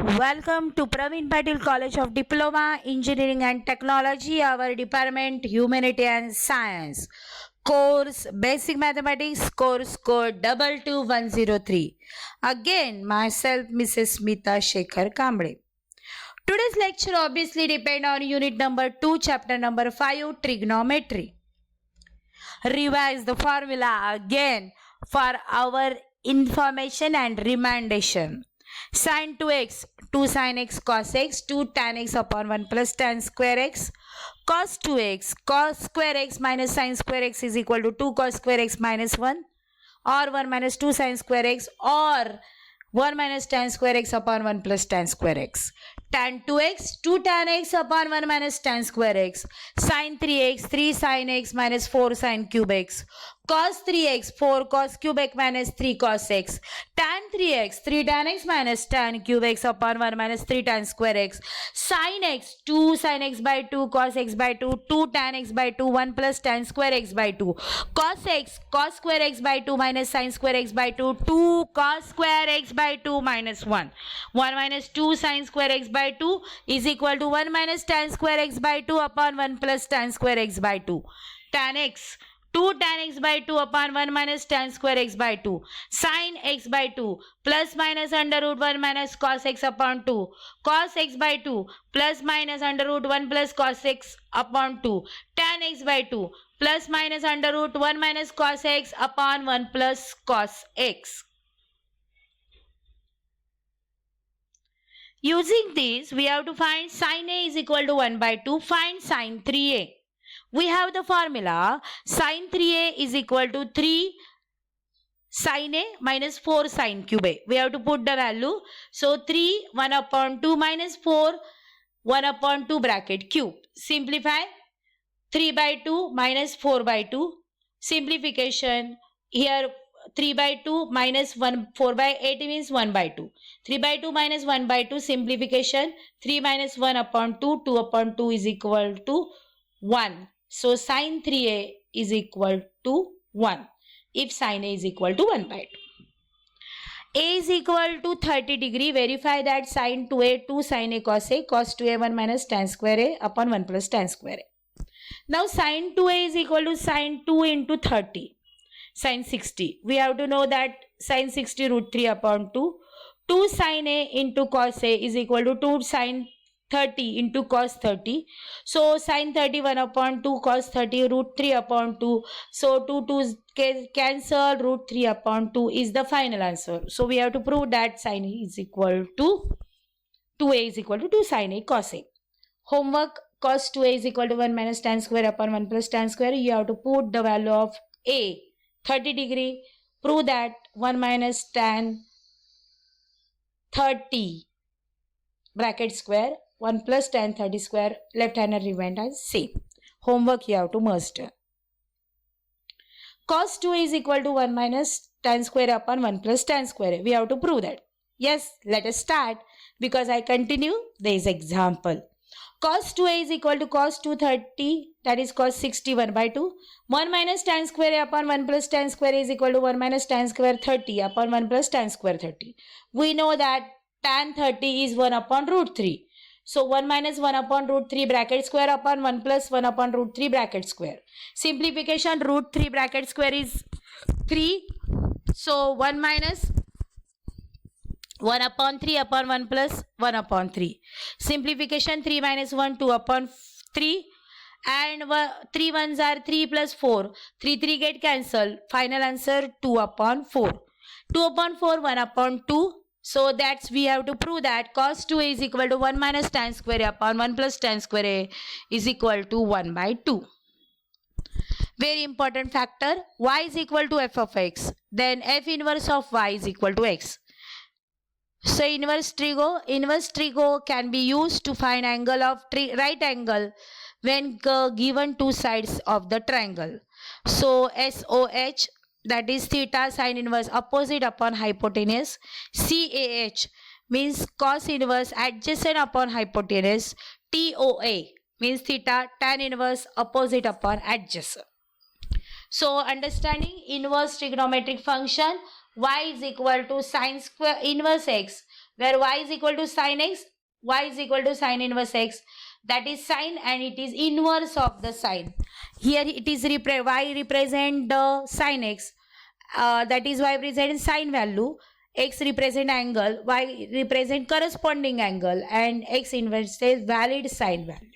Welcome to Praveen Patil College of Diploma, Engineering and Technology, our department Humanity and Science. Course Basic Mathematics, course code 22103. Again, myself, Mrs. Smita Shekhar Kamble. Today's lecture obviously depend on unit number 2, chapter number 5, trigonometry. Revise the formula again for our information and remindation. Sin 2x, 2 sin x cos x, 2 tan x upon 1 plus tan square x. Cos 2x, cos square x minus sin square x is equal to 2 cos square x minus 1, or 1 minus 2 sin square x, or 1 minus tan square x upon 1 plus tan square x. Tan 2x, 2 tan x upon 1 minus tan square x. Sin 3x, 3 sin x minus 4 sin cube x. Cos 3x, 4 cos cube x minus 3 cos x. Tan 3x, 3 tan x minus tan cube x upon 1 minus 3 tan square x. Sin x, 2 sin x by 2 cos x by 2, 2 tan x by 2, 1 plus tan square x by 2. Cos x, cos square x by 2 minus sin square x by 2, 2 cos square x by 2 minus 1. 1 minus 2 sin square x by 2 is equal to 1 minus tan square x by 2 upon 1 plus tan square x by 2. Tan x, 2 tan x by 2 upon 1 minus tan square x by 2. Sin x by 2 plus minus under root 1 minus cos x upon 2. Cos x by 2 plus minus under root 1 plus cos x upon 2. Tan x by 2 plus minus under root 1 minus cos x upon 1 plus cos x. Using this, we have to find sin a is equal to 1 by 2. Find sin 3a. We have the formula sin 3a is equal to 3 sin a minus 4 sin cube a. We have to put the value. So 3 1 upon 2 minus 4 1 upon 2 bracket cube. Simplify 3 by 2 minus 4 by 2. Simplification here 3 by 2 minus 1 4 by 8 means 1 by 2. 3 by 2 minus 1 by 2 simplification 3 minus 1 upon 2 2 upon 2 is equal to 1. So sin 3a is equal to 1 if sin a is equal to 1 by 2. A is equal to 30 degree. Verify that sin 2a 2 sin a cos 2a 1 minus tan square a upon 1 plus tan square a. Now sin 2a is equal to sin 2 into 30 sin 60. We have to know that sin 60 root 3 upon 2. 2 sin a into cos a is equal to 2 sin 30 into cos 30. So sin 31 upon 2 cos 30 root 3 upon 2. So 2 2's cancel, root 3 upon 2 is the final answer. So we have to prove that sin a is equal to 2a is equal to 2 sin a cos a. Homework, cos 2a is equal to 1 minus tan square upon 1 plus tan square. You have to put the value of a 30 degree. Prove that 1 minus tan 30 bracket square 1 plus tan 30 square left hand and right hand are same. Homework you have to master. Cos 2 is equal to 1 minus tan square upon 1 plus tan square. We have to prove that. Yes, let us start because I continue this example. Cos 2a is equal to cos 230, that is cos 61 by 2. 1 minus tan square upon 1 plus tan square is equal to 1 minus tan square 30 upon 1 plus tan square 30. We know that tan 30 is 1 upon root 3. So 1 minus 1 upon root 3 bracket square upon 1 plus 1 upon root 3 bracket square. Simplification root 3 bracket square is 3. So 1 minus 1 upon 3 upon 1 plus 1 upon 3. Simplification 3 minus 1 2 upon 3. And 3 ones are 3 plus 4. 3 3 get cancelled. Final answer 2 upon 4. 2 upon 4 1 upon 2. So that's we have to prove that cos 2a is equal to 1 minus tan square upon 1 plus tan square a is equal to 1 by 2. Very important factor, y is equal to f of x. Then f inverse of y is equal to x. So inverse trigo can be used to find angle of right angle when given two sides of the triangle. So SOH, that is theta sine inverse opposite upon hypotenuse. CAH means cos inverse adjacent upon hypotenuse. TOA means theta tan inverse opposite upon adjacent. So understanding inverse trigonometric function, y is equal to sine square inverse x where y is equal to sin x, y is equal to sin inverse x. That is sine and it is inverse of the sine. Here it is y represent the sin x. That is y represent sine value, x represent angle, y represent corresponding angle, and x inverse is valid sine value.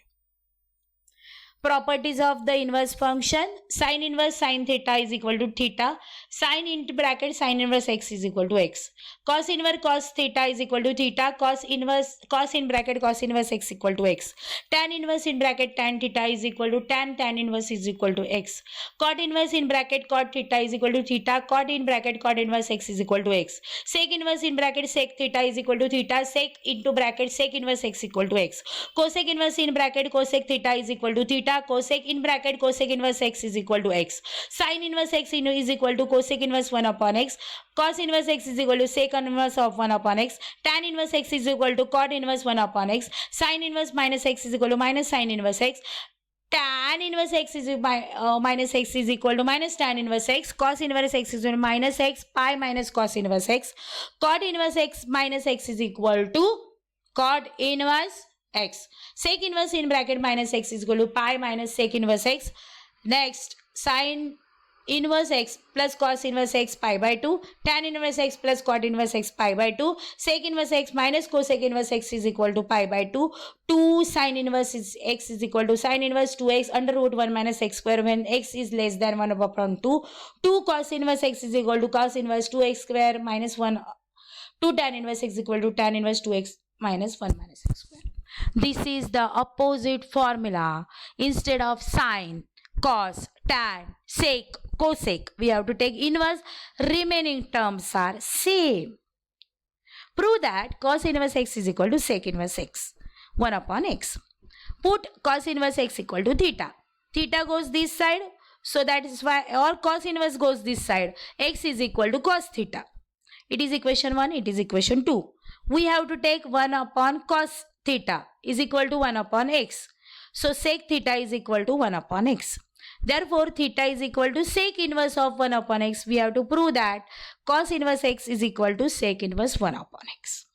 Properties of the inverse function: sin inverse sin theta is equal to theta, sin into bracket sin inverse x is equal to x, cos inverse cos theta is equal to theta, cos inverse cos in bracket cos inverse x equal to x, tan inverse in bracket tan theta is equal to tan inverse is equal to x, cot inverse in bracket cot theta is equal to theta, cot in bracket cot inverse x is equal to x, sec inverse in bracket sec theta is equal to theta, sec into bracket sec inverse x equal to x, cosec inverse in bracket cosec theta is equal to theta, cosec in bracket cosec inverse x is equal to x, sin inverse x is equal to cosec inverse 1 upon x, cos inverse x is equal to sec inverse of 1 upon x, tan inverse x is equal to cot inverse 1 upon x, sin inverse minus x is equal to minus sin inverse x, tan inverse x is minus x is equal to minus tan inverse x, cos inverse x is equal to minus x pi minus cos inverse x, cot inverse x minus x is equal to cot inverse x, sec inverse in bracket minus x is equal to pi minus sec inverse x. Next, sin inverse x plus cos inverse x pi by 2, tan inverse x plus cot inverse x pi by 2, sec inverse x minus cosec inverse x is equal to pi by 2, 2 sin inverse x is equal to sin inverse 2x under root 1 minus x square when x is less than 1 upon 2, 2 cos inverse x is equal to cos inverse 2x square minus 1, 2 tan inverse x is equal to tan inverse 2x minus 1 minus x square. This is the opposite formula. Instead of sine, cos, tan, sec, cosec, we have to take inverse. Remaining terms are same. Prove that cos inverse x is equal to sec inverse x, 1 upon x. Put cos inverse x equal to theta. Theta goes this side, so that is why, or cos inverse goes this side. X is equal to cos theta. It is equation 1, it is equation 2. We have to take 1 upon cos theta is equal to 1 upon x. So sec theta is equal to 1 upon x. Therefore, theta is equal to sec inverse of 1 upon x. We have to prove that cos inverse x is equal to sec inverse 1 upon x.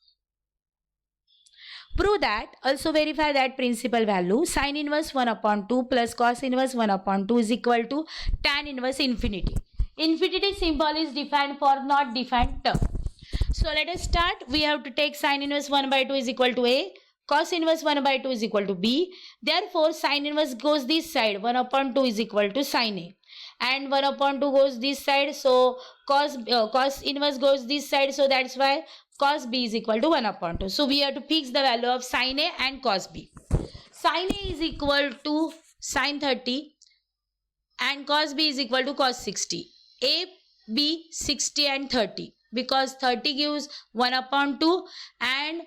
Prove that, also verify that principal value sin inverse 1 upon 2 plus cos inverse 1 upon 2 is equal to tan inverse infinity. Infinity symbol is defined for not defined term. So let us start. We have to take sin inverse 1 by 2 is equal to a, cos inverse 1 by 2 is equal to b. Therefore, sin inverse goes this side, 1 upon 2 is equal to sin a. And 1 upon 2 goes this side, so cos inverse goes this side, so that's why cos b is equal to 1 upon 2. So we have to fix the value of sin a and cos b. Sin a is equal to sin 30 and cos b is equal to cos 60. A, b, 60 and 30. Because 30 gives 1 upon 2 and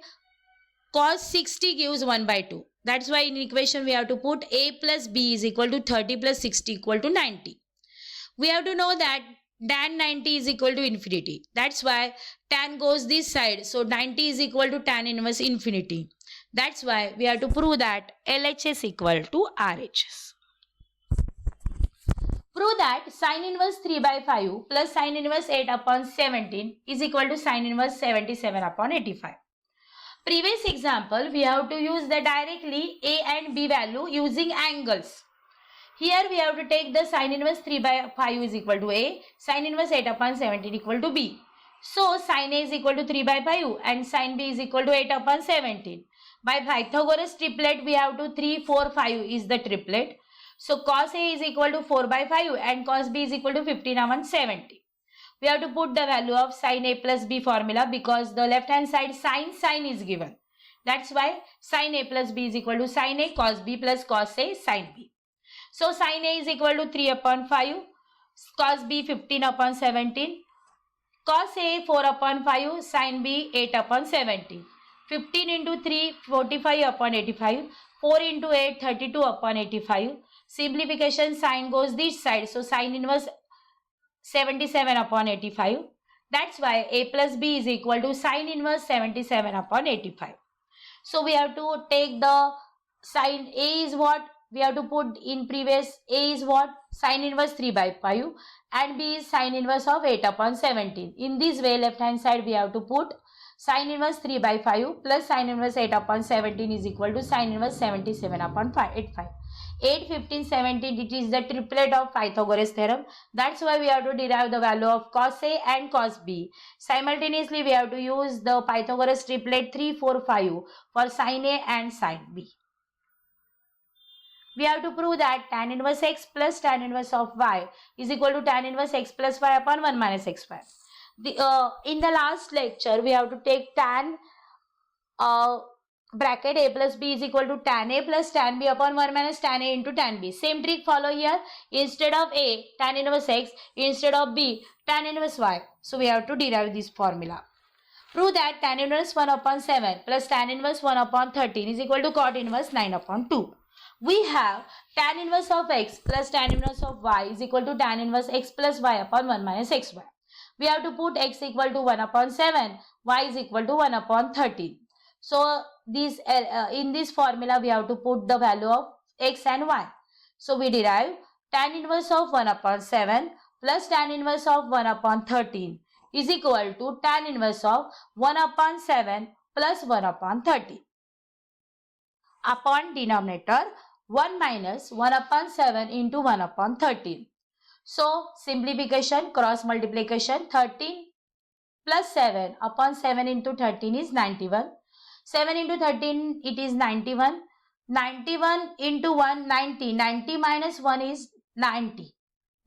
cos 60 gives 1 by 2. That's why in equation we have to put a plus b is equal to 30 plus 60 equal to 90. We have to know that tan 90 is equal to infinity. That's why tan goes this side. So 90 is equal to tan inverse infinity. That's why we have to prove that LHS equal to RHS. Prove that sin inverse 3 by 5 plus sin inverse 8 upon 17 is equal to sin inverse 77 upon 85. Previous example, we have to use the directly a and b value using angles. Here we have to take the sin inverse 3 by 5 is equal to a, sin inverse 8 upon 17 equal to b. So sin a is equal to 3 by 5 and sin b is equal to 8 upon 17. By Pythagoras triplet, we have to 3, 4, 5 is the triplet. So cos a is equal to 4 by 5 and cos b is equal to 15 upon 70. We have to put the value of sin a plus b formula because the left hand side sin is given. That's why sin a plus b is equal to sin a cos b plus cos a sin b. So sin a is equal to 3 upon 5, cos b 15 upon 17, cos a 4 upon 5, sin b 8 upon 17. 15 into 3 45 upon 85, 4 into 8 32 upon 85. Simplification, sin goes this side, so sin inverse 77 upon 85. That's why a plus b is equal to sin inverse 77 upon 85. So we have to take the sin a is what? We have to put in previous a is what? Sin inverse 3 by 5 and b is sin inverse of 8 upon 17. In this way, left hand side we have to put Sine inverse 3 by 5 plus sine inverse 8 upon 17 is equal to sine inverse 77 upon 85. 8, 15, 17, it is the triplet of Pythagoras theorem. That's why we have to derive the value of cos A and cos B. Simultaneously, we have to use the Pythagoras triplet 3, 4, 5 for sin A and sin B. We have to prove that tan inverse x plus tan inverse of y is equal to tan inverse x plus y upon 1 minus xy. In the last lecture, we have to take tan bracket a plus b is equal to tan a plus tan b upon 1 minus tan a into tan b. Same trick follow here. Instead of a, tan inverse x. Instead of b, tan inverse y. So we have to derive this formula. Prove that tan inverse 1 upon 7 plus tan inverse 1 upon 13 is equal to cot inverse 9 upon 2. We have tan inverse of x plus tan inverse of y is equal to tan inverse x plus y upon 1 minus xy. We have to put x equal to 1 upon 7, y is equal to 1 upon 13. So in this formula we have to put the value of x and y. So we derive tan inverse of 1 upon 7 plus tan inverse of 1 upon 13 is equal to tan inverse of 1 upon 7 plus 1 upon 13. Upon denominator 1 minus 1 upon 7 into 1 upon 13. So simplification, cross multiplication, 13 plus 7 upon 7 into 13 is 91. 7 into 13 it is 91. 91 into 1 90. 90 minus 1 is 90.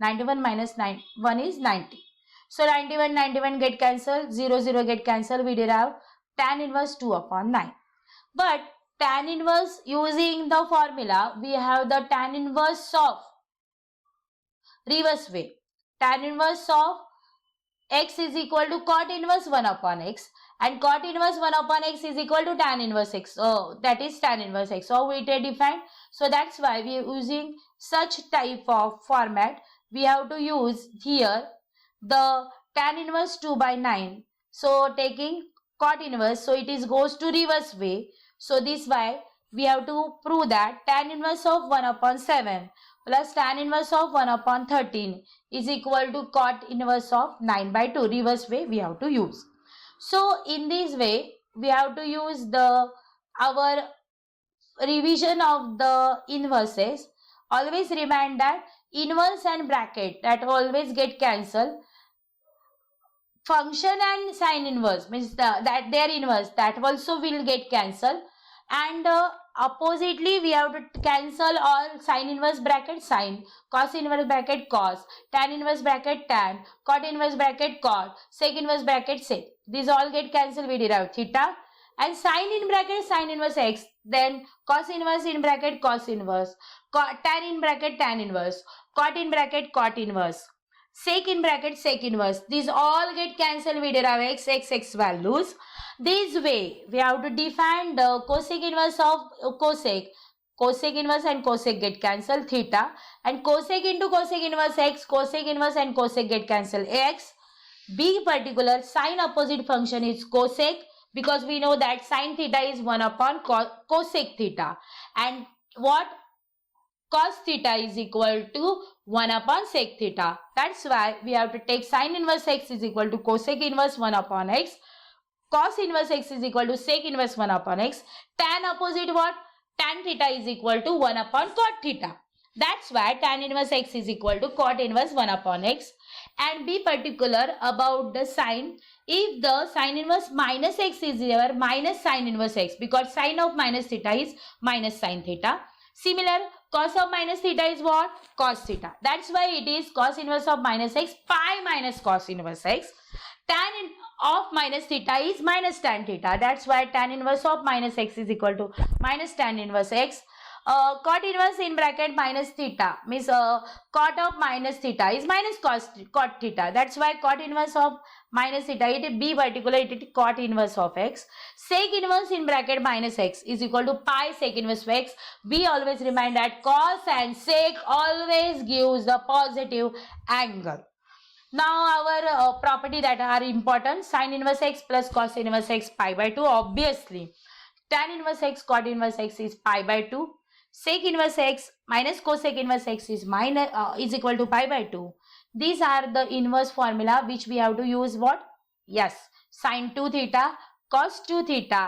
91 minus 1 is 90. So 91 91 get cancelled. 0 0 get cancelled. We derive tan inverse 2 upon 9. But tan inverse, using the formula, we have the tan inverse of reverse way. Tan inverse of x is equal to cot inverse 1 upon x, and cot inverse 1 upon x is equal to tan inverse x. So that is tan inverse x. So we define. So that's why we are using such type of format. We have to use here the tan inverse 2 by 9. So taking cot inverse, so it is goes to reverse way. So this way we have to prove that tan inverse of 1 upon 7 plus tan inverse of 1 upon 13 is equal to cot inverse of 9 by 2. Reverse way we have to use. So in this way we have to use our revision of the inverses. Always remind that inverse and bracket that always get cancelled. Function and sine inverse means that their inverse that also will get cancelled, and oppositely we have to cancel all sine inverse bracket sine, cos inverse bracket cos, tan inverse bracket tan, cot inverse bracket cot, sec inverse bracket sec. These all get cancelled. We derive theta, and sine in bracket sine inverse x, then cos inverse in bracket cos inverse, tan in bracket tan inverse, cot in bracket cot inverse, sec in bracket sec inverse. These all get cancelled. We derive x values. This way we have to define the cosec inverse of cosec. Cosec inverse and cosec get cancelled, theta, and cosec into cosec inverse x, cosec inverse and cosec get cancelled, x. Be particular, sine opposite function is cosec, because we know that sine theta is 1 upon cosec theta, and what cos theta is equal to 1 upon sec theta. That's why we have to take sine inverse x is equal to cosec inverse 1 upon x, cos inverse x is equal to sec inverse 1 upon x, tan opposite what? Tan theta is equal to 1 upon cot theta. That's why tan inverse x is equal to cot inverse 1 upon x. And be particular about the sign. If the sine inverse minus x is there, minus sine inverse x, because sine of minus theta is minus sine theta. Similar, cos of minus theta is what? Cos theta. That's why it is cos inverse of minus x pi minus cos inverse x. Tan of minus theta is minus tan theta. That's why tan inverse of minus x is equal to minus tan inverse x. Cot inverse in bracket minus theta means cot of minus theta is minus cot theta. That's why cot inverse of minus theta, it be particular, it is cot inverse of x. Sec inverse in bracket minus x is equal to pi sec inverse of x. We always remind that cos and sec always gives the positive angle. Now our property that are important, sine inverse x plus cos inverse x pi by 2. Obviously tan inverse x cot inverse x is pi by 2. Sec inverse x minus cosec inverse x is equal to pi by 2. These are the inverse formula which we have to use what? Yes, sine 2 theta, cos 2 theta